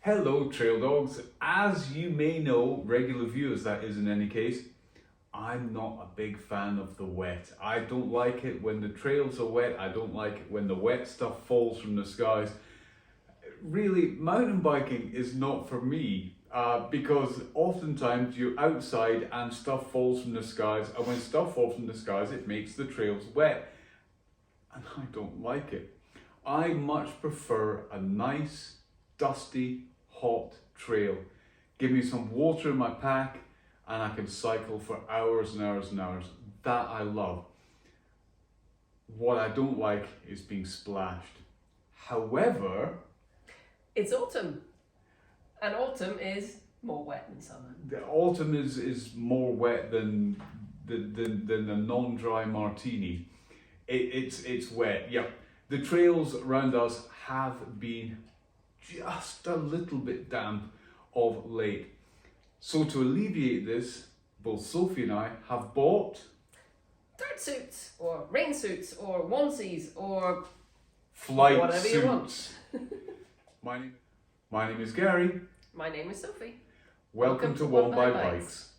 Hello trail dogs. As you may know, regular viewers that is in any case, I'm not a big fan of the wet. I don't like it when the trails are wet. I don't like it when the wet stuff falls from the skies. Really, mountain biking is not for me because oftentimes you're outside and stuff falls from the skies, and when stuff falls from the skies it makes the trails wet, and I don't like it. I much prefer a nice, dusty, hot trail. Give me some water in my pack and I can cycle for hours and hours and hours. That I love. What I don't like is being splashed. However, it's autumn, and autumn is more wet than summer. The autumn is more wet than a non-dry martini. It's wet. Yeah, the trails around us have been just a little bit damp of late. So to alleviate this, both Sophie and I have bought dirt suits, or rain suits, or onesies, or flight whatever suits. you want. My name is Gary. My name is Sophie. Welcome to One by Bikes.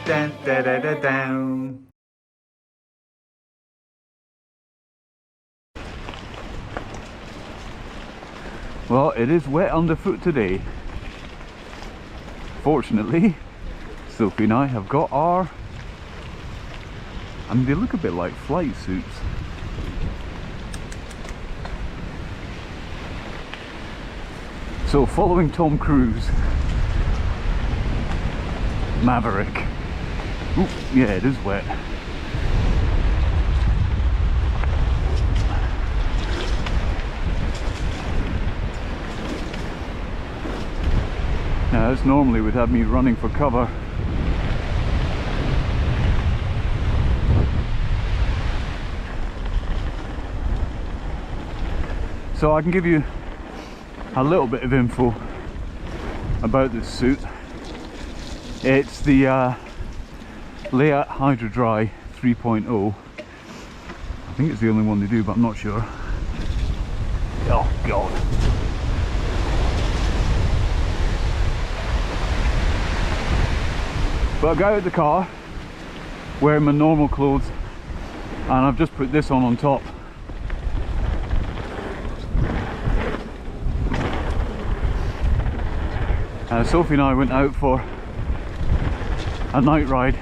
Dun, da, da, da, down. Well, it is wet underfoot today. Fortunately, Sophie and I have got our, they look a bit like flight suits. So following Tom Cruise, Maverick. Ooh, yeah, it is wet. Now this normally would have me running for cover. So I can give you a little bit of info about this suit. It's the Leatt HydraDri 3.0. I think it's the only one they do, but I'm not sure. Oh god. But I got out of the car wearing my normal clothes and I've just put this on top. Sophie and I went out for a night ride.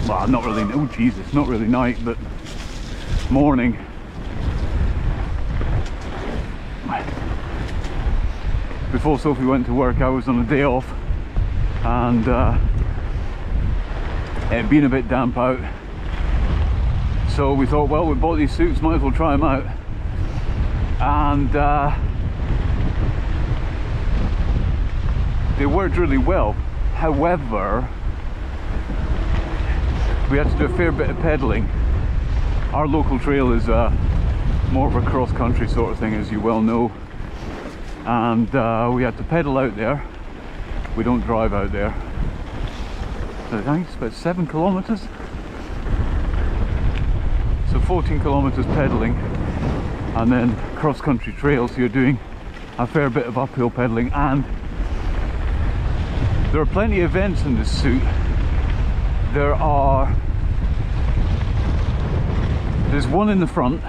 Well, not really, oh Jesus, not really night, but morning. Before Sophie went to work, I was on a day off, and it had been a bit damp out. So we thought, well, we bought these suits, might as well try them out. And they worked really well. However, we had to do a fair bit of pedaling. Our local trail is more of a cross-country sort of thing, as you well know, and we had to pedal out there. We don't drive out there. So I think it's about 7 kilometers. So 14 kilometers pedaling, and then cross-country trail, so you're doing a fair bit of uphill pedaling. And there are plenty of vents in this suit. There's one in the front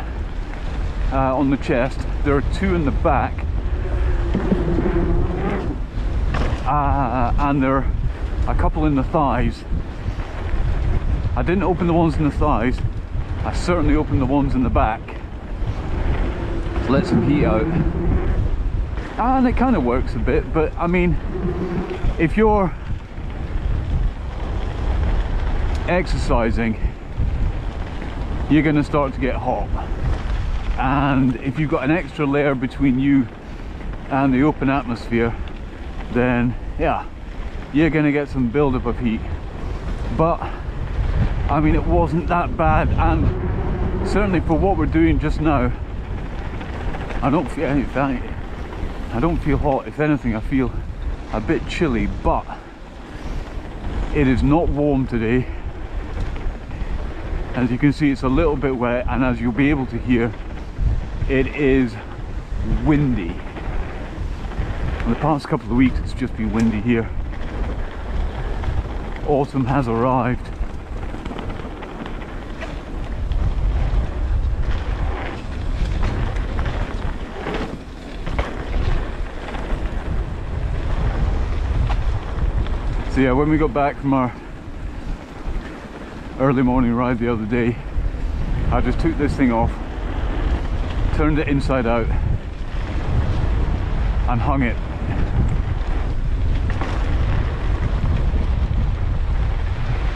on the chest. There are two in the back, and there are a couple in the thighs. I didn't open the ones in the thighs. I certainly opened the ones in the back to let some heat out, and it kind of works a bit. But I mean, if you're exercising, you're going to start to get hot, and if you've got an extra layer between you and the open atmosphere, then yeah, you're going to get some buildup of heat. But I mean, it wasn't that bad, and certainly for what we're doing just now, I don't feel anything. I don't feel hot. If anything, I feel a bit chilly, but it is not warm today. As you can see, it's a little bit wet, and as you'll be able to hear, it is windy. In the past couple of weeks, it's just been windy here. Autumn has arrived. So yeah, when we got back from our early morning ride the other day, I just took this thing off, turned it inside out, and hung it.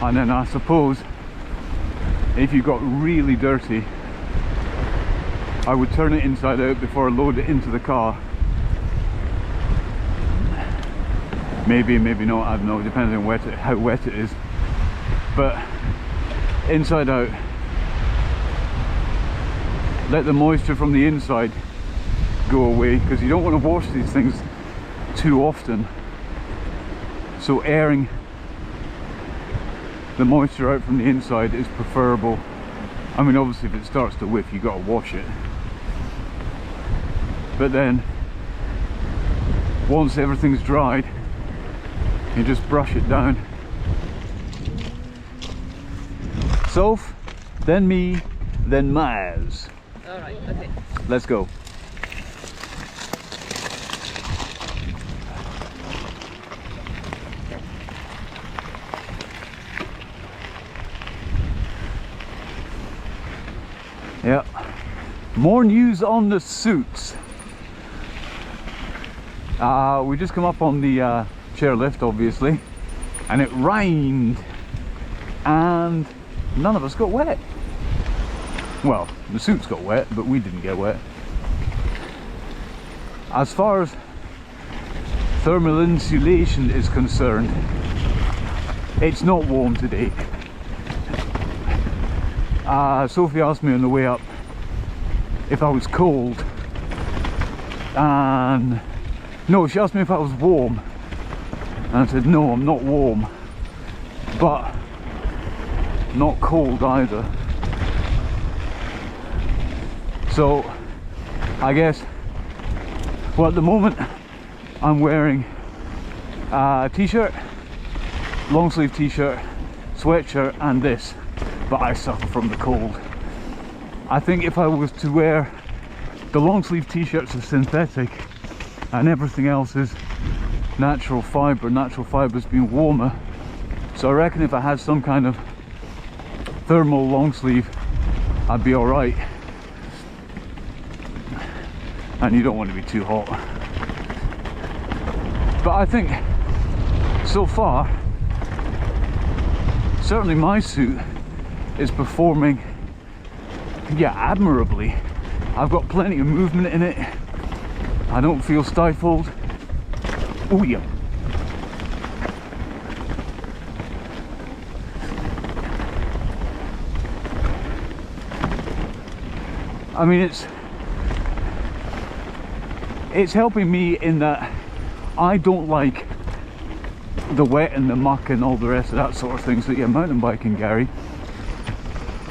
And then I suppose if you got really dirty, I would turn it inside out before I load it into the car. Maybe, maybe not, I don't know, depending on how wet it is. But inside out, let the moisture from the inside go away, because you don't want to wash these things too often. So airing the moisture out from the inside is preferable. I mean, obviously if it starts to whiff, you've got to wash it. But then once everything's dried, you just brush it down. Soph, then me, then Miles. Alright, okay. Let's go. Yeah. More news on the suits. We just come up on the chairlift, obviously, and it rained, and none of us got wet. Well, the suits got wet, but we didn't get wet. As far as thermal insulation is concerned, it's not warm today. Sophie asked me on the way up if I was cold, and no, she asked me if I was warm, and I said no, I'm not warm, but not cold either. So I guess, well, at the moment I'm wearing a t-shirt, long sleeve t-shirt, sweatshirt, and this, but I suffer from the cold. I think if I was to wear, the long sleeve t-shirts are synthetic and everything else is natural fiber's been warmer, so I reckon if I had some kind of thermal long sleeve, I'd be alright. And you don't want to be too hot. But I think so far, certainly my suit is performing, yeah, admirably. I've got plenty of movement in it. I don't feel stifled. Oh yeah. I mean, it's helping me in that I don't like the wet and the muck and all the rest of that sort of things that you're mountain biking, Gary.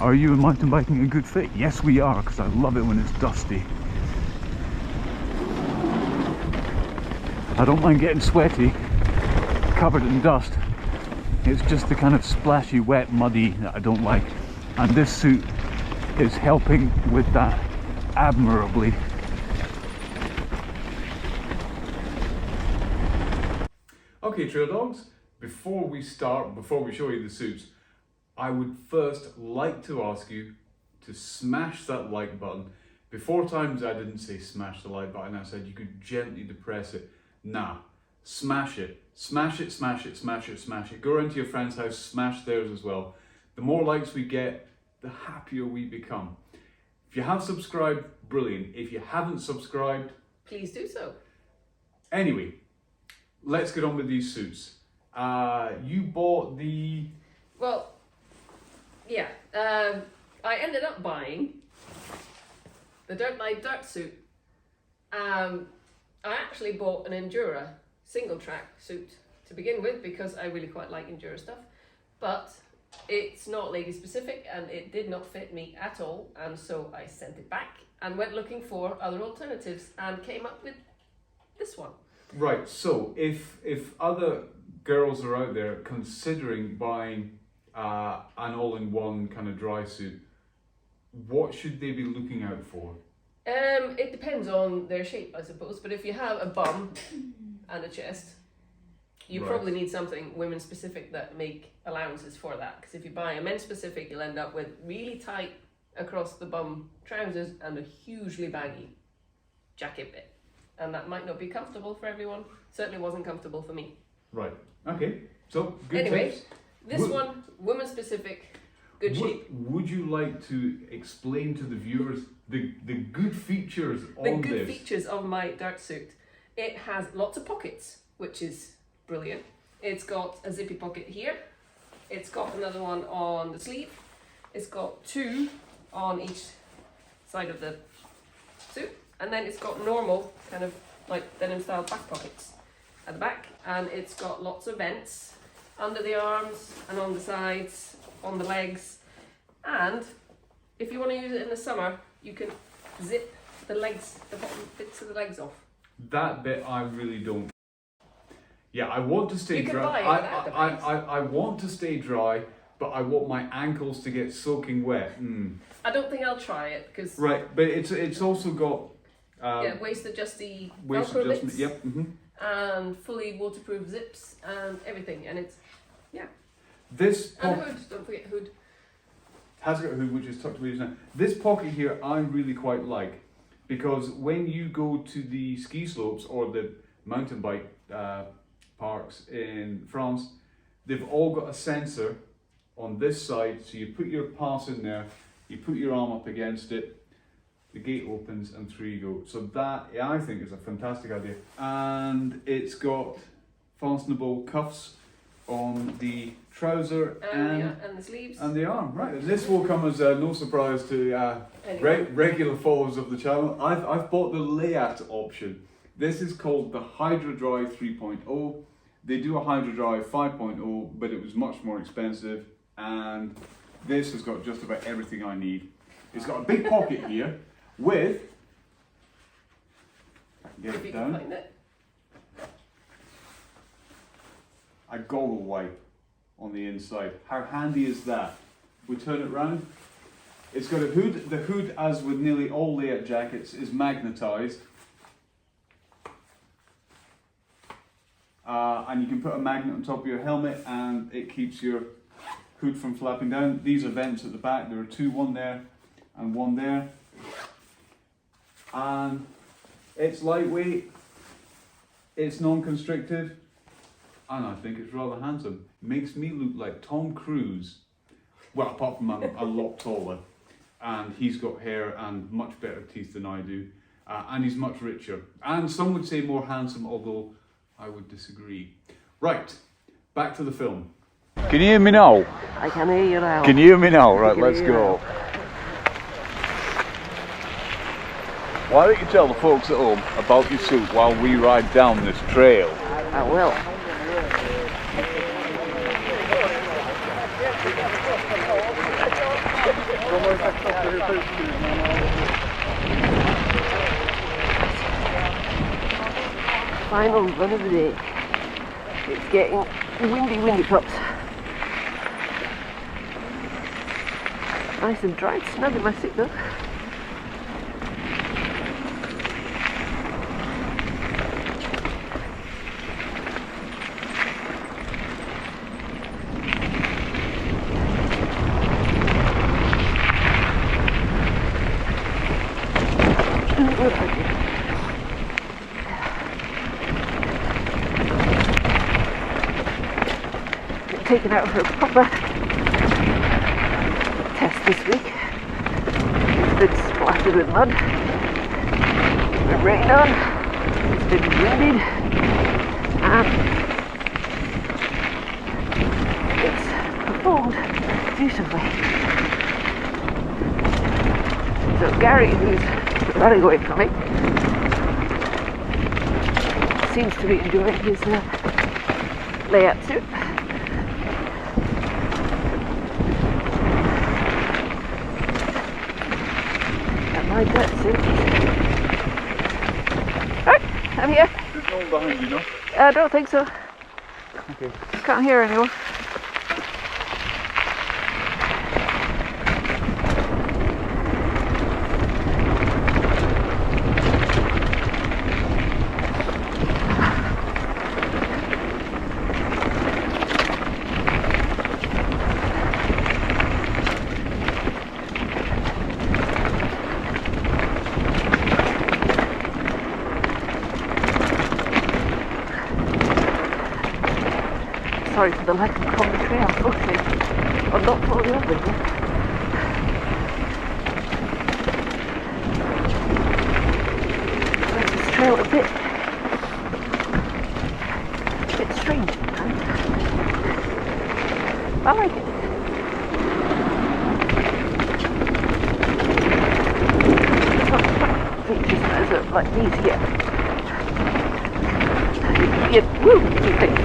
Are you and mountain biking a good fit? Yes, we are, because I love it when it's dusty. I don't mind getting sweaty, covered in dust. It's just the kind of splashy, wet, muddy that I don't like. And this suit is helping with that admirably. Okay, trail dogs, before we show you the suits, I would first like to ask you to smash that like button. Before times I didn't say smash the like button, I said you could gently depress it. Nah, smash it. Smash it, smash it, smash it, smash it. Go around to your friend's house, smash theirs as well. The more likes we get, the happier we become. If you have subscribed, brilliant. If you haven't subscribed, please do so. Anyway, let's get on with these suits. You bought the... Well, yeah. I ended up buying the Dirtlej Dirtsuit. I actually bought an Endura single track suit to begin with because I really quite like Endura stuff. But it's not lady specific and it did not fit me at all. And so I sent it back and went looking for other alternatives and came up with this one. Right, so if other girls are out there considering buying an all-in-one kind of dry suit, what should they be looking out for? It depends on their shape, I suppose. But if you have a bum and a chest, you probably need something women specific that make allowances for that. Because if you buy a men specific, you'll end up with really tight across the bum trousers and a hugely baggy jacket bit. And that might not be comfortable for everyone. Certainly wasn't comfortable for me. Right. Okay. So good anyway, tips. This one, woman specific, good shape. Would you like to explain to the viewers the good features on this? The good features of my dirt suit. It has lots of pockets, which is brilliant. It's got a zippy pocket here. It's got another one on the sleeve. It's got two on each side of the suit. And then it's got normal, kind of like denim style back pockets at the back. And it's got lots of vents under the arms and on the sides, on the legs. And if you want to use it in the summer, you can zip the legs, the bottom bits of the legs off. That bit I really don't. Yeah, I want to stay You can dry. buy it without the legs. I want to stay dry, but I want my ankles to get soaking wet. I don't think I'll try it because Right, but it's also got waist adjusty waist Velcro adjustment. bits Yep. and fully waterproof zips and everything, and it's This and hood. Don't forget hood. has got a hood which is tucked away just now. This pocket here I really quite like because when you go to the ski slopes or the mountain bike parks in France, they've all got a sensor on this side, so you put your pass in there, you put your arm up against it, the gate opens and through you go. So that, I think, is a fantastic idea. And it's got fastenable cuffs on the trouser and the sleeves and the arm. Right, and this will come as no surprise to regular followers of the channel. I've bought the Leatt option. This is called the HydraDri 3.0. They do a HydraDri 5.0, but it was much more expensive. And this has got just about everything I need. It's got a big pocket here with, I can get if you it can down, find it. a goggle wipe on the inside. How handy is that? We turn it round. It's got a hood. The hood, as with nearly all Leatt jackets, is magnetised. And you can put a magnet on top of your helmet and it keeps your hood from flapping down. These are vents at the back. There are two, one there and one there. And it's lightweight, it's non-constricted, and I think it's rather handsome. Makes me look like Tom Cruise. Well, apart from I'm a lot taller, and he's got hair and much better teeth than I do, and he's much richer. And some would say more handsome, although I would disagree. Right, back to the film. Can you hear me now? I can hear you now. Can you hear me now? Right, can let's hear you go. Why don't you tell the folks at home about your suit while we ride down this trail? I will. Final run of the day. It's getting windy pups. Nice and dry, snug in my suit though. taken out for a proper test this week. It's been splattered with mud. It's been rained on. It's been windy. And it's performed beautifully. So Gary, who's running away from me, seems to be enjoying his Leatt suit. And my dirt suit. Right, I'm here. There's no one behind you, no? I don't think so. Okay. Can't hear anyone. Sorry for the lack of commentary, I'm focusing on not falling over here. Makes this trail a bit strange sometimes. I like it. Features that are like these here. Yeah, woo, two things.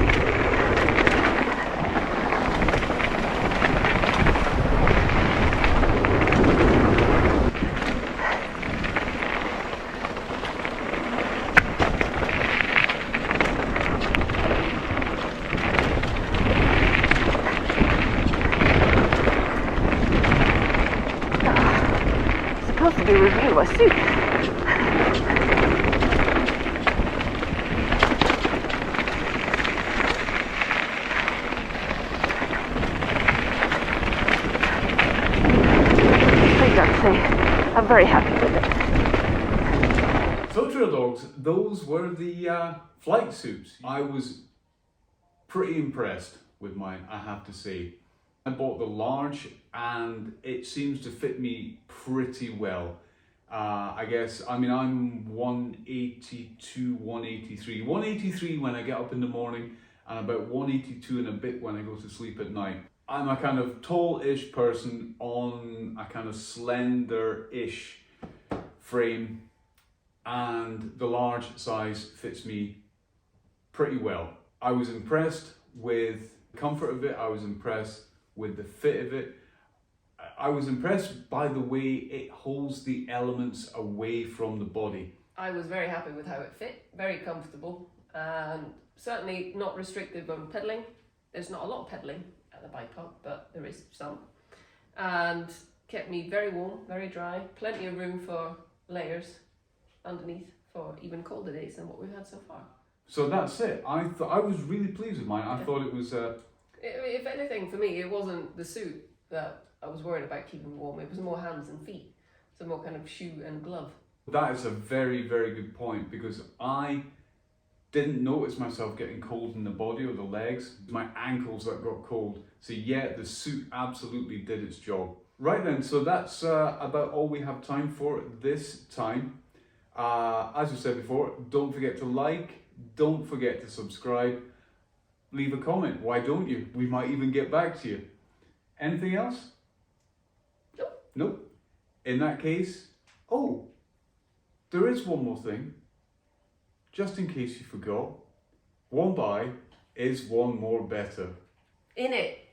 Supposed to be reviewing my suit. I gotta say, I'm very happy with it. So trail dogs, those were the flight suits. I was pretty impressed with mine, I have to say. I bought the large and it seems to fit me pretty well. I guess, I mean, I'm 182, 183. 183 when I get up in the morning and about 182 and a bit when I go to sleep at night. I'm a kind of tall-ish person on a kind of slender-ish frame, and the large size fits me pretty well. I was impressed with the comfort of it, I was impressed with the fit of it. I was impressed by the way it holds the elements away from the body. I was very happy with how it fit, very comfortable, and certainly not restrictive on pedalling. There's not a lot of pedalling at the bike park, but there is some. And kept me very warm, very dry, plenty of room for layers underneath for even colder days than what we've had so far. So that's it. I was really pleased with mine. I thought it was... If anything, for me, it wasn't the suit that I was worried about keeping warm. It was more hands and feet, so more kind of shoe and glove. That is a very, very good point, because I didn't notice myself getting cold in the body or the legs. My ankles that got cold. So yeah, the suit absolutely did its job. Right then, so that's about all we have time for this time. As we said before, don't forget to like, don't forget to subscribe, leave a comment. Why don't you? We might even get back to you. Anything else? Nope. Nope. In that case, oh, there is one more thing. Just in case you forgot, one buy is one more better. In it.